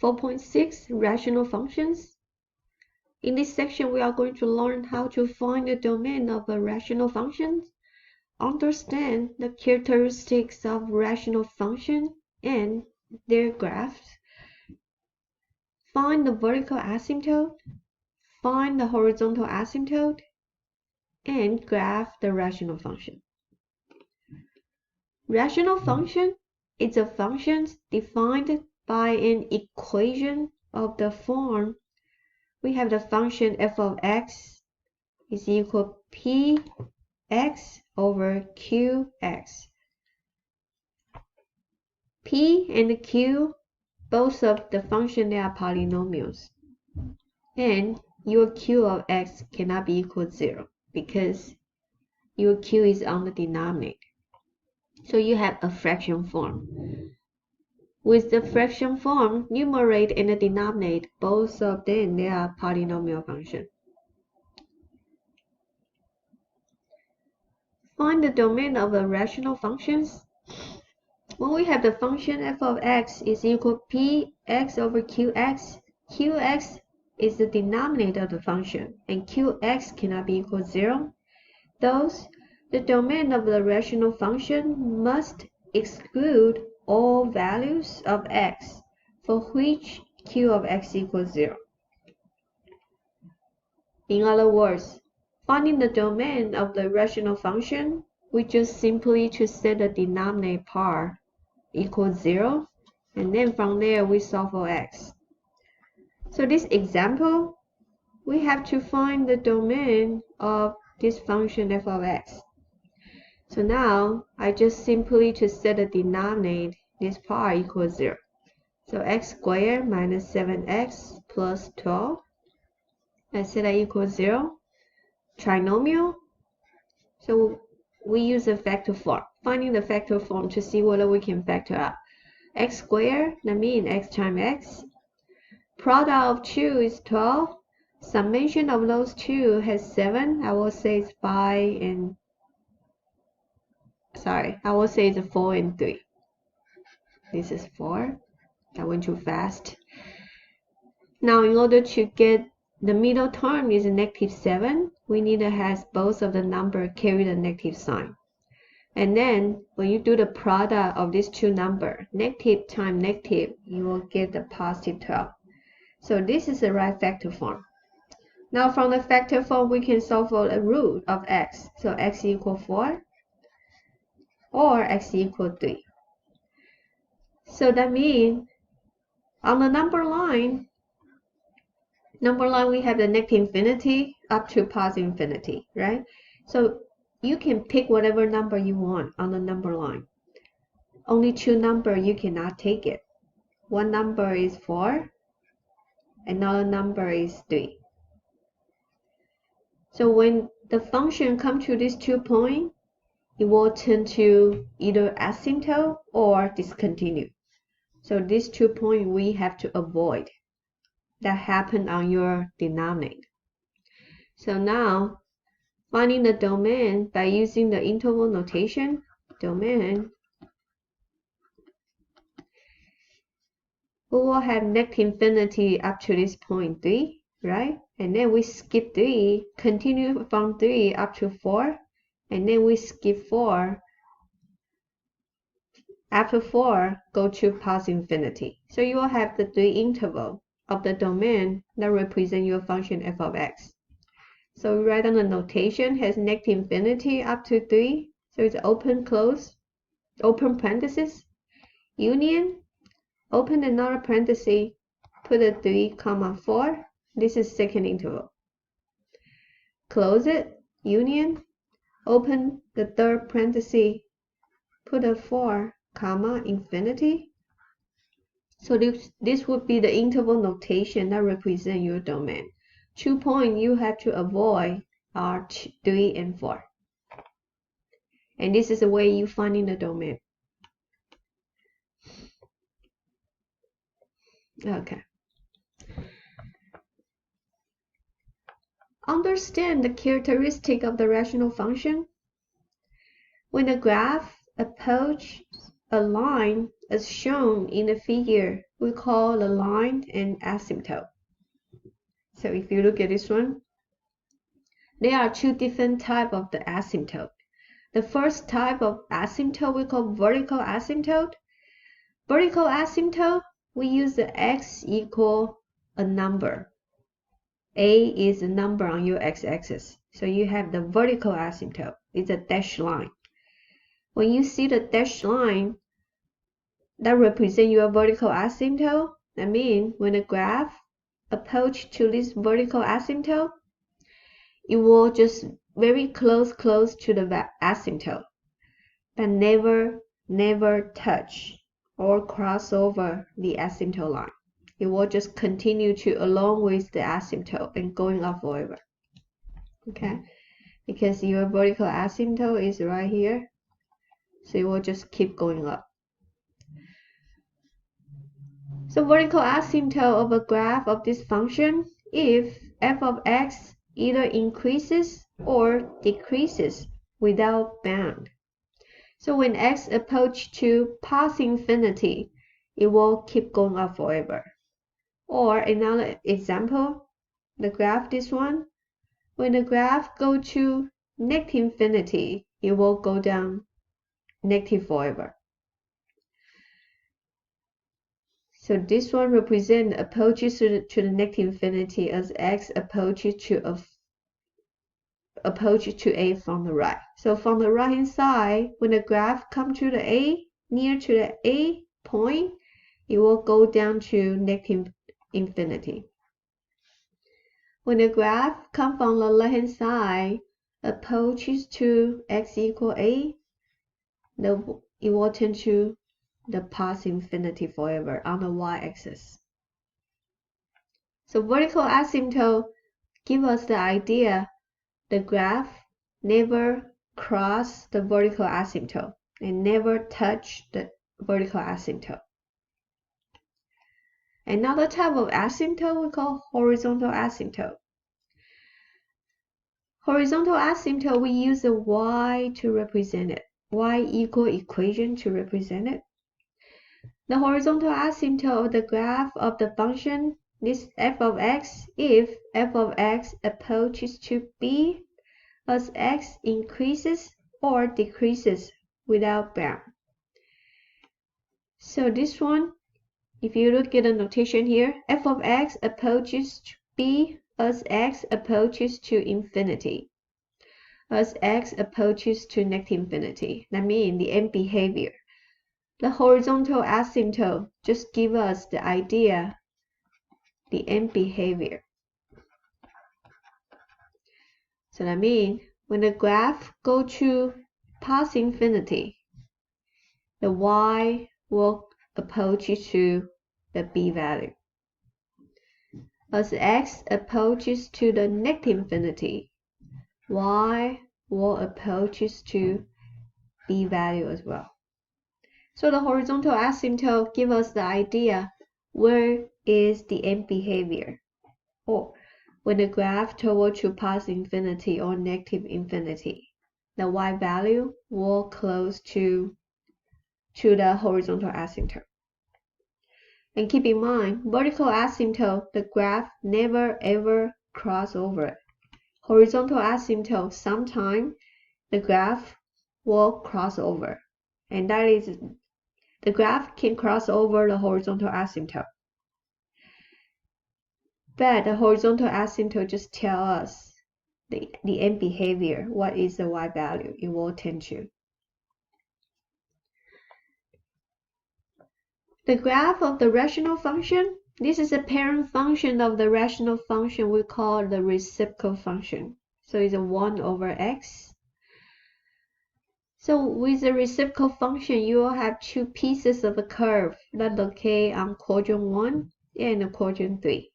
4.6 Rational Functions. In this section, we are going to learn how to find the domain of a rational function, understand the characteristics of rational function and their graphs, find the vertical asymptote, find the horizontal asymptote, and graph the rational function. Rational function is a function defined by an equation of the form. We have the function f of x is equal to px over qx. P and q, both of the function, they are polynomials. And your q of x cannot be equal to 0 because your q is on the denominator. So you have a fraction form. With the fraction form, numerator and the denominator, both of them, they are polynomial function. Find the domain of the rational functions. When we have the function f of x is equal to px over qx, qx is the denominator of the function, and qx cannot be equal to 0. Thus, the domain of the rational function must exclude all values of x for which q of x equals 0. In other words, finding the domain of the rational function, we just simply to set the denominator part equals 0, and then from there we solve for x. So this example, we have to find the domain of this function f of x. So now I just simply to set the denominator, this part equals 0. So x squared minus 7x plus 12. I set that equals 0. Trinomial. So we use a factor form. Finding the factor form to see whether we can factor out. X squared, that means x times x. Product of 2 is 12. Summation of those two has 7. I will say it's 5 and I will say it's 4 and 3. This is 4. I went too fast. Now, in order to get the middle term is negative 7, we need to have both of the number carry the negative sign. And then, when you do the product of these two numbers, negative times negative, you will get the positive 12. So this is the right factor form. Now, from the factor form, we can solve for the root of x. So x equals 4. Or x equals 3. So that means on the number line we have the negative infinity up to positive infinity, right? So you can pick whatever number you want on the number line. Only two numbers you cannot take it. One number is 4, another number is 3. So when the function comes to these 2 points, it will tend to either asymptote or discontinue. So these 2 points we have to avoid. That happen on your denominator. So now, finding the domain by using the interval notation, domain, we will have negative infinity up to this point 3, right? And then we skip 3, continue from 3 up to 4, and then we skip 4. After 4, go to positive infinity. So you will have the 3 interval of the domain that represent your function f of x. So we write on the notation has negative infinity up to 3. So it's open, close, open parenthesis, union, open another parenthesis, put a 3, 4. This is second interval. Close it, union, open the third parenthesis, put a 4, infinity. So this would be the interval notation that represent your domain. 2 points you have to avoid are 3 and 4. And this is the way you finding the domain. Okay. Understand the characteristic of the rational function. When the graph approaches a line as shown in the figure, we call the line an asymptote. So if you look at this one, there are two different types of the asymptote. The first type of asymptote we call vertical asymptote. Vertical asymptote, we use the x equal a number. A is a number on your x-axis. So you have the vertical asymptote. It's a dashed line. When you see the dashed line that represents your vertical asymptote, that means when the graph approaches to this vertical asymptote, it will just very close to the asymptote, but never touch or cross over the asymptote line. It will just continue to along with the asymptote and going up forever. Okay, because your vertical asymptote is right here, so it will just keep going up. So vertical asymptote of a graph of this function if f of x either increases or decreases without bound. So when x approaches to past infinity, it will keep going up forever. Or another example, the graph, this one, when the graph goes to negative infinity, it will go down negative forever. So this one represents approaches to the negative infinity as x approaches to a from the right. So from the right hand side, when the graph comes to the a, near to the a point, it will go down to negative infinity. When the graph comes from the left hand side, approaches to x equal a, it will tend to the past infinity forever on the y-axis. So vertical asymptote give us the idea the graph never cross the vertical asymptote and never touch the vertical asymptote. Another type of asymptote we call horizontal asymptote. Horizontal asymptote, we use the y to represent it, y equal equation to represent it. The horizontal asymptote of the graph of the function is f of x if f of x approaches to b as x increases or decreases without bound. So this one, if you look at the notation here, f of x approaches to b as x approaches to infinity. As x approaches to negative infinity, that means the end behavior. The horizontal asymptote just gives us the idea, the end behavior. So that means when the graph goes to past infinity, the y will approach to the b value. As x approaches to the negative infinity, y will approach to b value as well. So the horizontal asymptote gives us the idea where is the end behavior, or when the graph towards to past infinity or negative infinity, the y value will close to the horizontal asymptote. And keep in mind, vertical asymptote, the graph never ever cross over it. Horizontal asymptote, sometimes the graph will cross over, and that is the graph can cross over the horizontal asymptote. But the horizontal asymptote just tells us the end behavior, what is the y value it will tend to. The graph of the rational function, this is a parent function of the rational function we call the reciprocal function. So it's a 1 over x. So with the reciprocal function, you will have two pieces of a curve that locate on quadrant 1 and quadrant 3.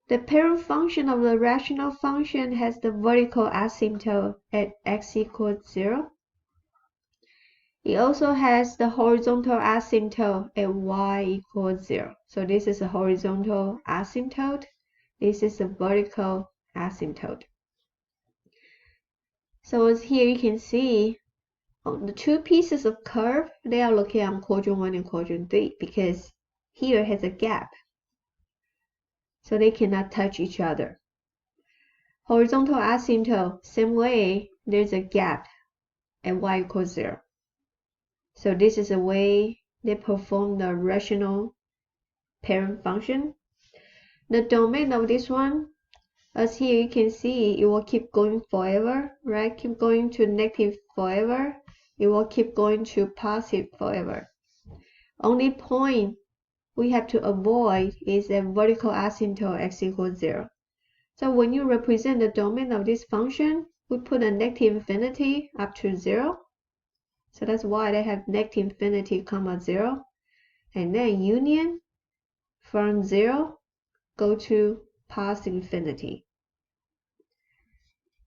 The parent function of the rational function has the vertical asymptote at x equals 0. It also has the horizontal asymptote at y equals 0. So this is a horizontal asymptote. This is a vertical asymptote. So as here you can see, on the two pieces of curve, they are located on quadrant 1 and quadrant 3 because here has a gap. So they cannot touch each other. Horizontal asymptote, same way, there's a gap at y equals 0. So this is a way they perform the rational parent function. The domain of this one, as here you can see, it will keep going forever, right? Keep going to negative forever. It will keep going to positive forever. Only point we have to avoid is a vertical asymptote x equals 0. So when you represent the domain of this function, we put a negative infinity up to 0. So that's why they have negative infinity comma 0. And then union from 0 go to positive infinity.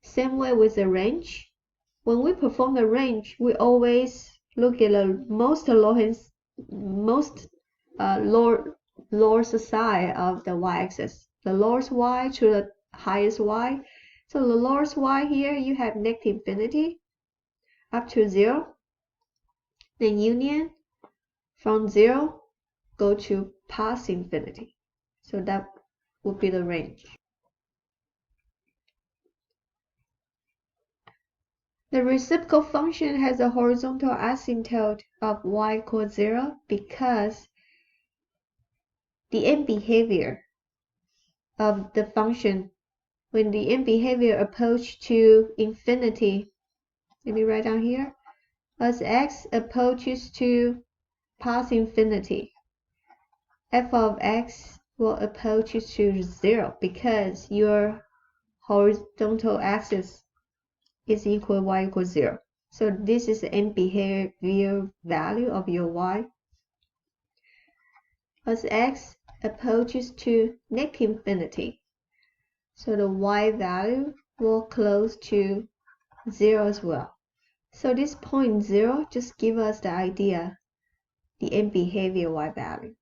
Same way with the range. When we perform the range, we always look at the lowest side of the y-axis, the lowest y to the highest y. So the lowest y here, you have negative infinity up to 0. Then union from 0 go to positive infinity. So that would be the range. The reciprocal function has a horizontal asymptote of y equals 0 because the end behavior of the function, when the end behavior approaches to infinity, let me write down here, as x approaches to positive infinity, f of x will approach to 0 because your horizontal axis is equal to y equals 0. So this is the end behavior value of your y. As x approaches to negative infinity, so the y value will close to 0 as well. So this point 0 just gives us the idea, the end behavior y value.